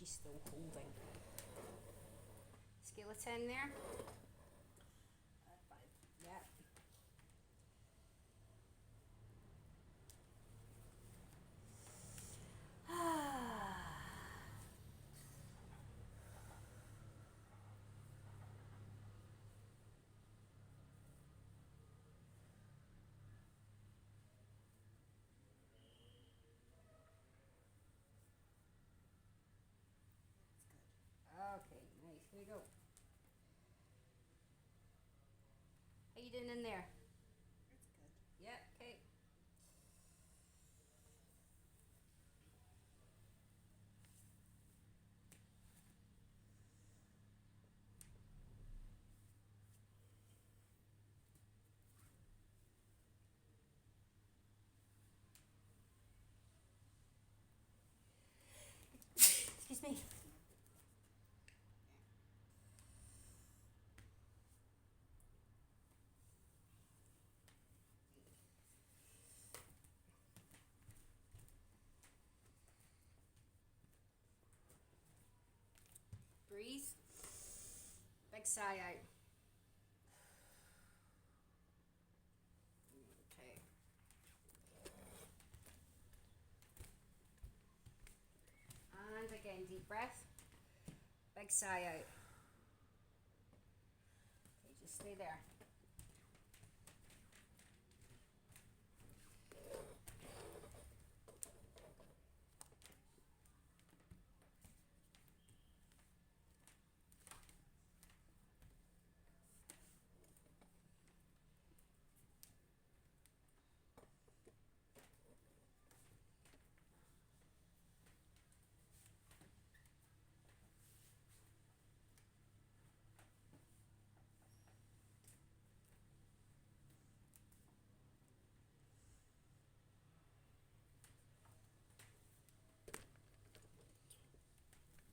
she's still holding. Scale of 10 there. 5. Yeah. Okay, nice. Here we go. How you doing in there? It's good. Yeah, okay. Excuse me. Breathe. Big sigh out. Okay. And again, deep breath. Big sigh out. Okay, just stay there.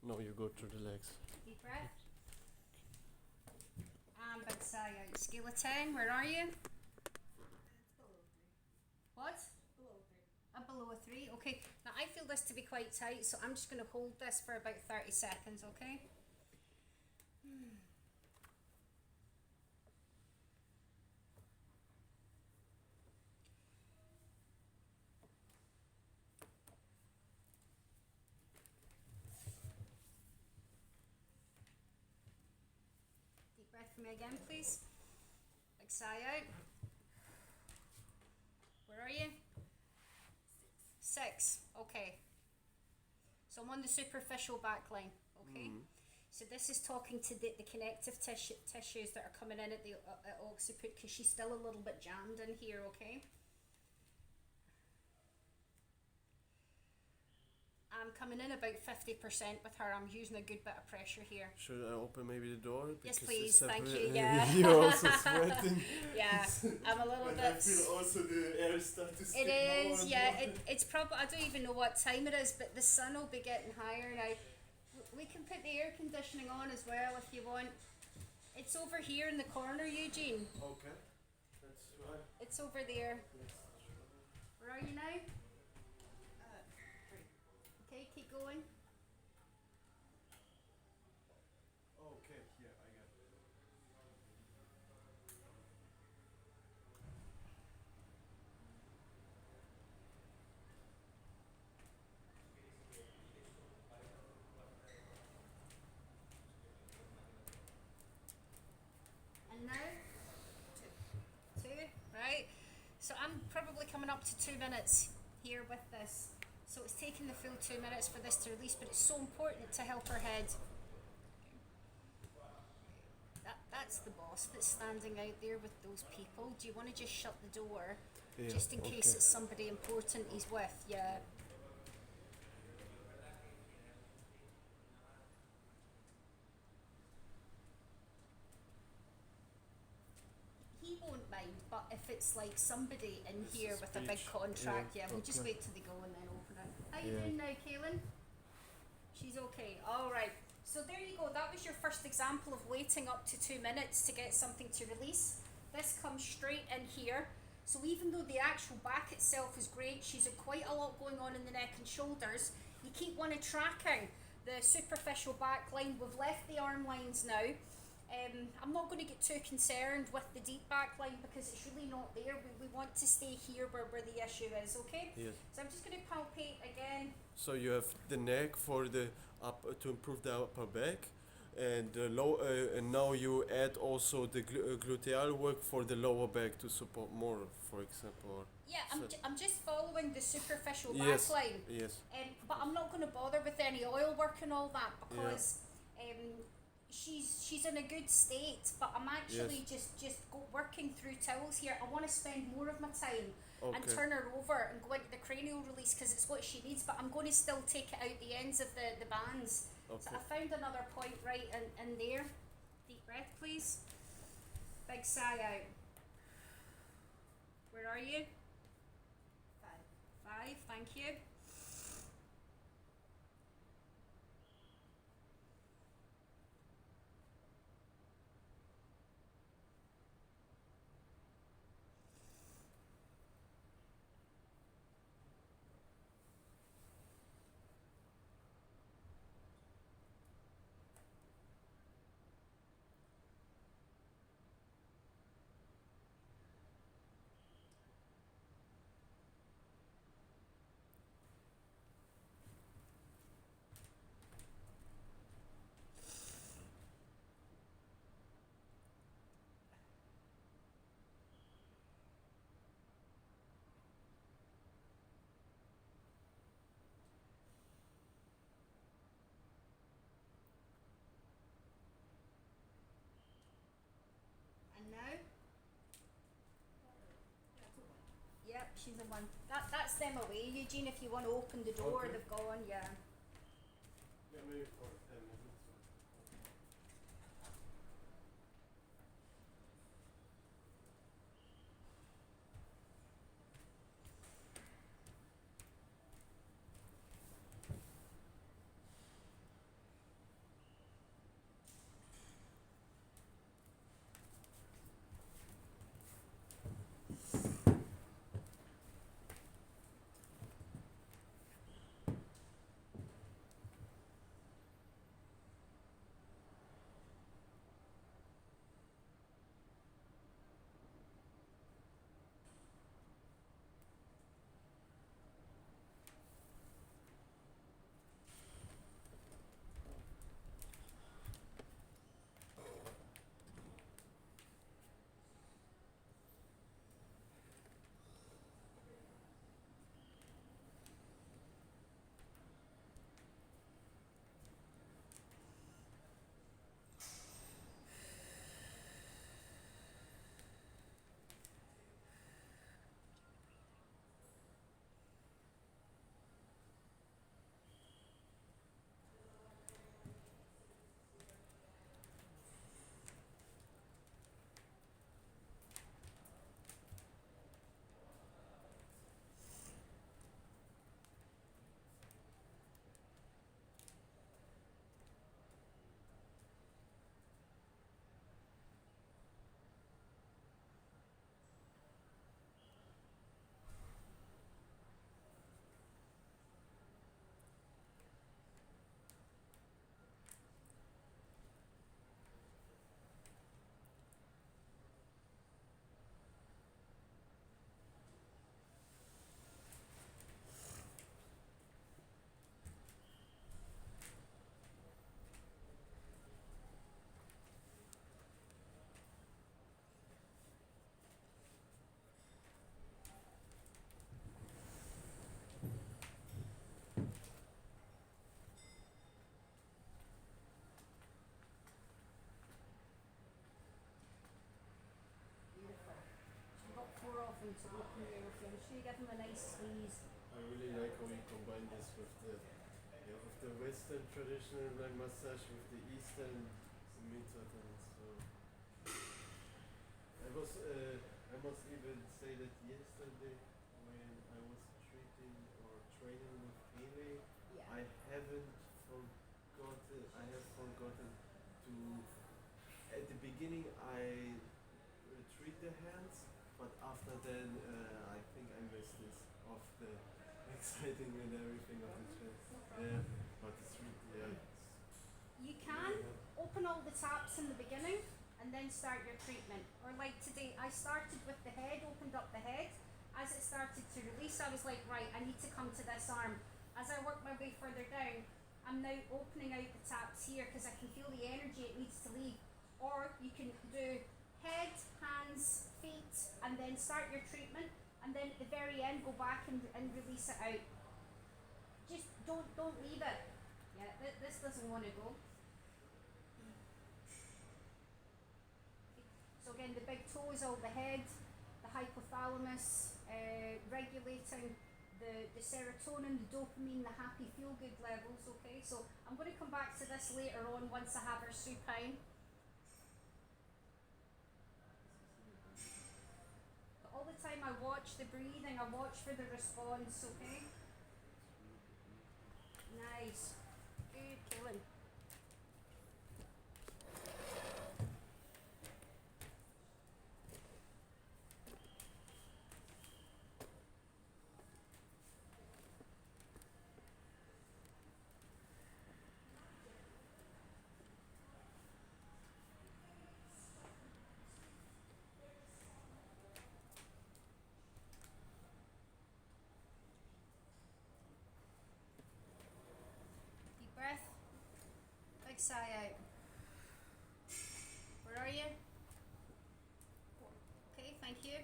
No, you go through the legs. Deep breath. And big sigh out. Scale of 10, where are you? It's below 3. What? Below 3. Below a 3. Okay, now I feel this to be quite tight, so I'm just going to hold this for about 30 seconds, okay? Deep breath for me again, please. Big sigh out. Where are you? 6. Okay. So I'm on the superficial back line, okay? So this is talking to the connective tissues that are coming in at the occiput, because she's still a little bit jammed in here, okay? I'm coming in about 50% with her. I'm using a good bit of pressure here. Should I open maybe the door? Yes, Because please. it's Thank separate- you. Yeah. You're also sweating. Yeah, I'm a little But bit. I feel also the air start to stick It more is, and yeah. more. It's probably, I don't even know what time it is, but the sun will be getting higher now. We can put the air conditioning on as well if you want. It's over here in the corner, Eugene. Okay, that's right. It's over there. Where are you now? 3. Okay, keep going. Okay, yeah, I got it. And now? 2. Right. So I'm probably coming up to 2 minutes here with this. So it's taking the full 2 minutes for this to release, but it's so important to help her head. That's the boss that's standing out there with those people. Do you want to just shut the door, Yeah, just in case okay. it's somebody important he's with? Yeah. He won't mind, but if it's like somebody in It's here a with a big speech. contract, Yeah, we'll just okay. wait till they go and then open it. How you Yeah. doing now, Kaylin? She's okay. All right. So there you go. That was your first example of waiting up to 2 minutes to get something to release. This comes straight in here. So even though the actual back itself is great, she's had quite a lot going on in the neck and shoulders. You keep wanting tracking, the superficial back line. We've left the arm lines now. I'm not going to get too concerned with the deep back line because it's really not there. We want to stay here where the issue is, okay? Yes. So I'm just going to palpate again. So you have the neck for the up to improve the upper back, and and now you add also the gluteal work for the lower back to support more, for example. Yeah, So- I'm just following the superficial Yes. back line. Yes. But I'm not going to bother with any oil work and all that because she's in a good state. But I'm actually working through towels here. I want to spend more of my time and Okay. turn her over and go into the cranial release because it's what she needs. But I'm going to still take it out the ends of the bands. So Okay. I found another point right in there. Deep breath, please. Big sigh out. Where are you? 5, thank you. And now? Yep, she's the one. That's them away, Eugene. If you want to open the door, Okay. they've gone. Yeah. Yeah, maybe for 10 minutes. Beautiful. She's got 4 of them to open there with you. I'm sure you give them a nice squeeze. I really like how we combine this with the Western traditional like massage with the Eastern method, and so I must even say that yesterday when I was treating or training with Haley, Yeah. I have forgotten to at the beginning I treat the hands, but after then I think I missed this of the exciting and everything of the chest. Yeah, but it's really, yeah. open all the taps in the beginning and then start your treatment. Or like today, I started with the head, opened up the head. As it started to release, I was like, right, I need to come to this arm. As I work my way further down, I'm now opening out the taps here because I can feel the energy it needs to leave. Or you can do head, hands, feet, and then start your treatment, and then at the very end go back and release it out. Just don't leave it. Yeah, this doesn't want to go. So again, the big toe is all the head, the hypothalamus, regulating the serotonin, the dopamine, the happy feel-good levels, okay? So I'm going to come back to this later on once I have her supine. But all the time I watch the breathing, I watch for the response, okay? Nice. Good killing. Deep breath. Big sigh out. Where are you? Okay, thank you.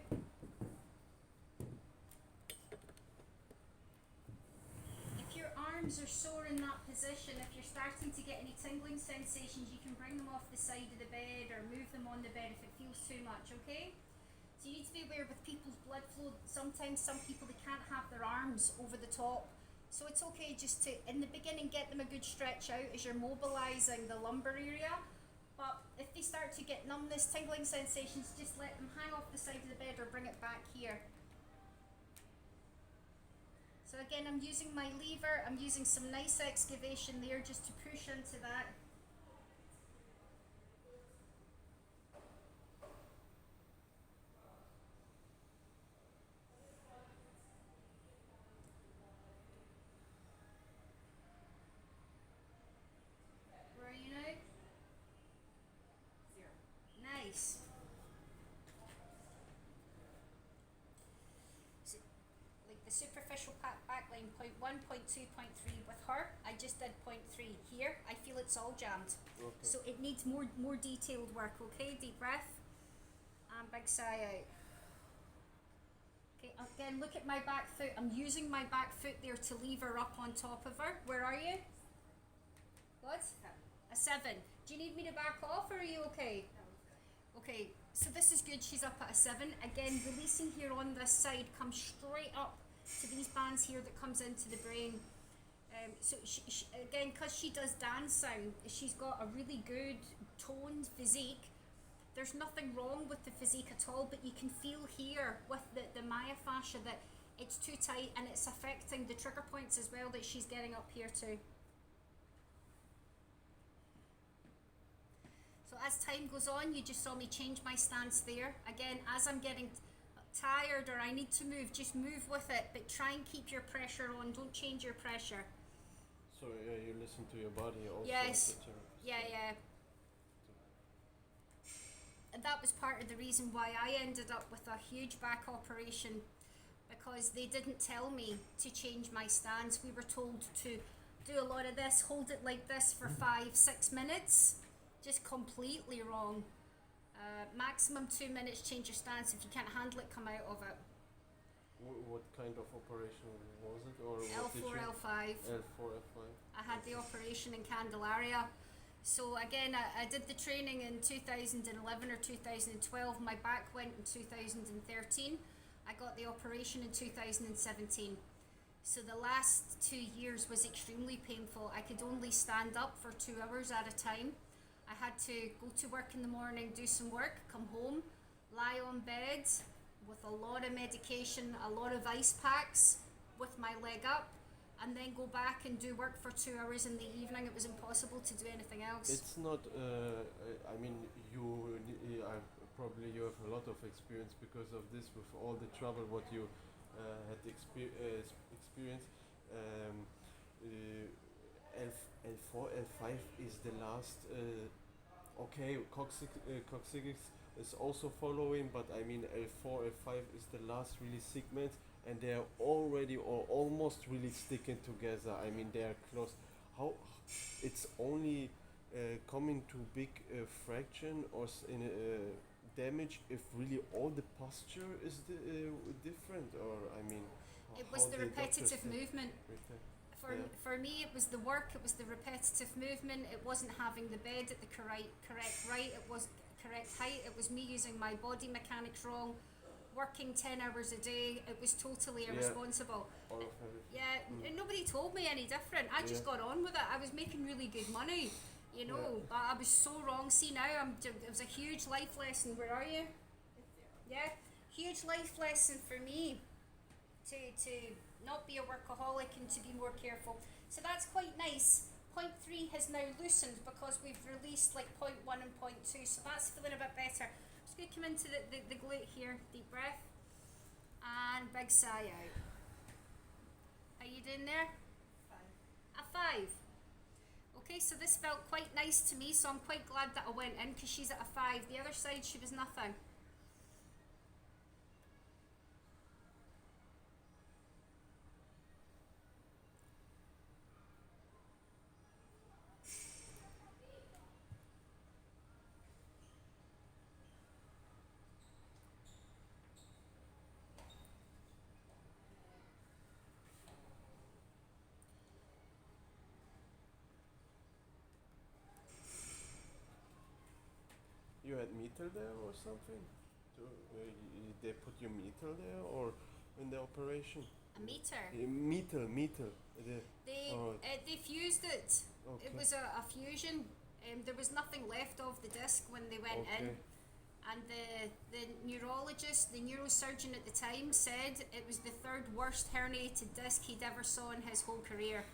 If your arms are sore in that position, if you're starting to get any tingling sensations, you can bring them off the side of the bed or move them on the bed if it feels too much, okay? So you need to be aware with people's blood flow, sometimes some people, they can't have their arms over the top. So it's okay just to, in the beginning, get them a good stretch out as you're mobilizing the lumbar area. But if they start to get numbness, tingling sensations, just let them hang off the side of the bed or bring it back here. So again, I'm using my lever, I'm using some nice excavation there just to push into that. Where are you now? 0. Nice. So, like the superficial backline, point 1, point 2, point 3 with her, I just did point 3. Here, I feel it's all jammed. Okay. So it needs more detailed work, okay? Deep breath. And big sigh out. Okay, again, look at my back foot. I'm using my back foot there to leave her up on top of her. Where are you? What? 7. A 7. Do you need me to back off or are you okay? That was good. Okay, so this is good. She's up at a 7. Again, releasing here on this side comes straight up to these bands here that comes into the brain. So she, again, because she does dancing, she's got a really good toned physique. There's nothing wrong with the physique at all, but you can feel here with the myofascia that it's too tight and it's affecting the trigger points as well that she's getting up here too. So as time goes on, you just saw me change my stance there. Again, as I'm getting tired or I need to move, just move with it, but try and keep your pressure on, don't change your pressure. So you listen to your body also. Yes. etc. Yeah. And that was part of the reason why I ended up with a huge back operation, because they didn't tell me to change my stance. We were told to do a lot of this, hold it like this for 5-6 minutes. Just completely wrong. Maximum 2 minutes, change your stance. If you can't handle it, come out of it. What kind of operation was it, or what did L4, you? L5. L4, L5. I had the operation in Candelaria. So again, I did the training in 2011 or 2012. My back went in 2013. I got the operation in 2017. So the last 2 years was extremely painful. I could only stand up for 2 hours at a time. I had to go to work in the morning, do some work, come home, lie on bed with a lot of medication, a lot of ice packs with my leg up, and then go back and do work for 2 hours in the evening. It was impossible to do anything else. It's not. I mean, probably you have a lot of experience because of this with all the travel what you had experienced. L4, L5 is the last Okay, coccyx is also following, but I mean L4, L5 is the last really segment, and they are already or almost really sticking together. I mean they are close. How it's only coming to big fraction or in damage if really all the posture is different, or I mean It was the the doctors repetitive think movement. with that. For, for me, it was the work, it was the repetitive movement, it wasn't having the bed at the correct height, it was correct height, it was me using my body mechanics wrong, working 10 hours a day, it was totally Yeah. irresponsible. All of everything. Yeah, and nobody told me any different. I just Yeah. got on with it. I was making really good money, you know, Yeah. but I was so wrong. See now, it was a huge life lesson. Where are you? It's zero. Yeah, huge life lesson for me to not be a workaholic and to be more careful. So that's quite nice. Point 3 has now loosened because we've released like point 1 and point 2, so that's feeling a bit better. I'm just going to come into the glute here. Deep breath and big sigh out. How you doing there? 5. A 5. Okay, so this felt quite nice to me, so I'm quite glad that I went in because she's at a 5. The other side, she was nothing. You had meter there or something? They put your meter there or in the operation? A meter. Meter. Oh, They fused it. okay. It was a fusion. There was nothing left of the disc when they went in. Okay. And the neurologist, the neurosurgeon at the time, said it was the third worst herniated disc he'd ever saw in his whole career.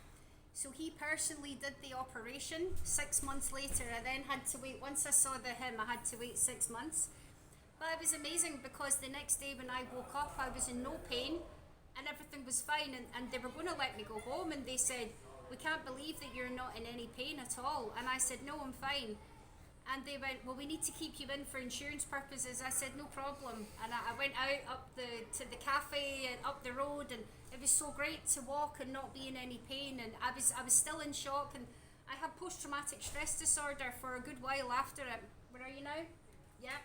So he personally did the operation 6 months later. I then had to wait, once I saw him, I had to wait 6 months. But it was amazing because the next day when I woke up, I was in no pain and everything was fine. And they were going to let me go home, and they said, "We can't believe that you're not in any pain at all." And I said, "No, I'm fine." And they went, "Well, we need to keep you in for insurance purposes." I said, "No problem." And I went out to the cafe and up the road, and it was so great to walk and not be in any pain. And I was still in shock, and I had post-traumatic stress disorder for a good while after it. Where are you now? Yeah.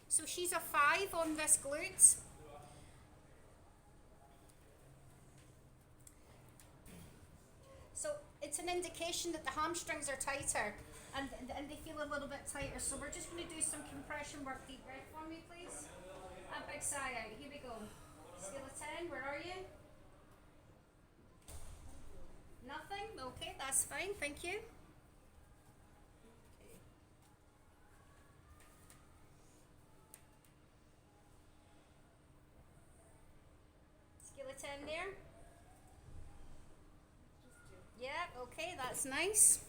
So she's a 5 on this glute. So it's an indication that the hamstrings are tighter and they feel a little bit tighter. So we're just going to do some compression work. Deep breath for me, please. And big sigh out. Here we go. Scale of 10. Where are you? Nothing? Okay, that's fine. Thank you. Scale of 10 there. Just 2. Yeah, okay, that's nice.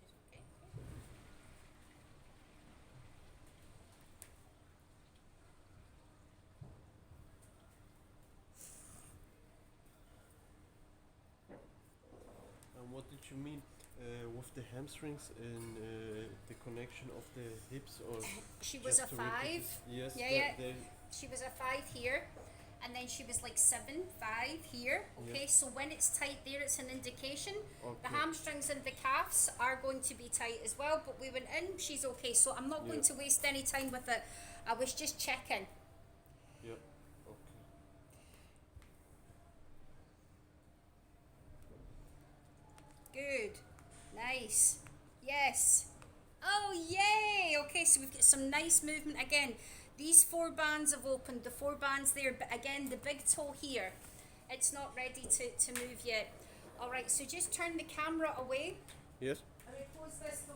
She's okay. And what did you mean with the hamstrings and the connection of the hips, or She was a just to repeat 5. this? Yes. Yeah, the- yeah. the- She was a 5 here, and then she was like 7, 5 here. Okay, Yeah. so when it's tight there, it's an indication. The Okay. hamstrings and the calves are going to be tight as well, but we went in, she's okay. So I'm not going Yeah. to waste any time with it. I was just checking. Yep. Okay. Good. Nice. Yes. Oh, yay! Okay, so we've got some nice movement again. These 4 bands have opened, the 4 bands there, but again, the big toe here, it's not ready to move yet. All right, so just turn the camera away. Yes. I'm going to close this door.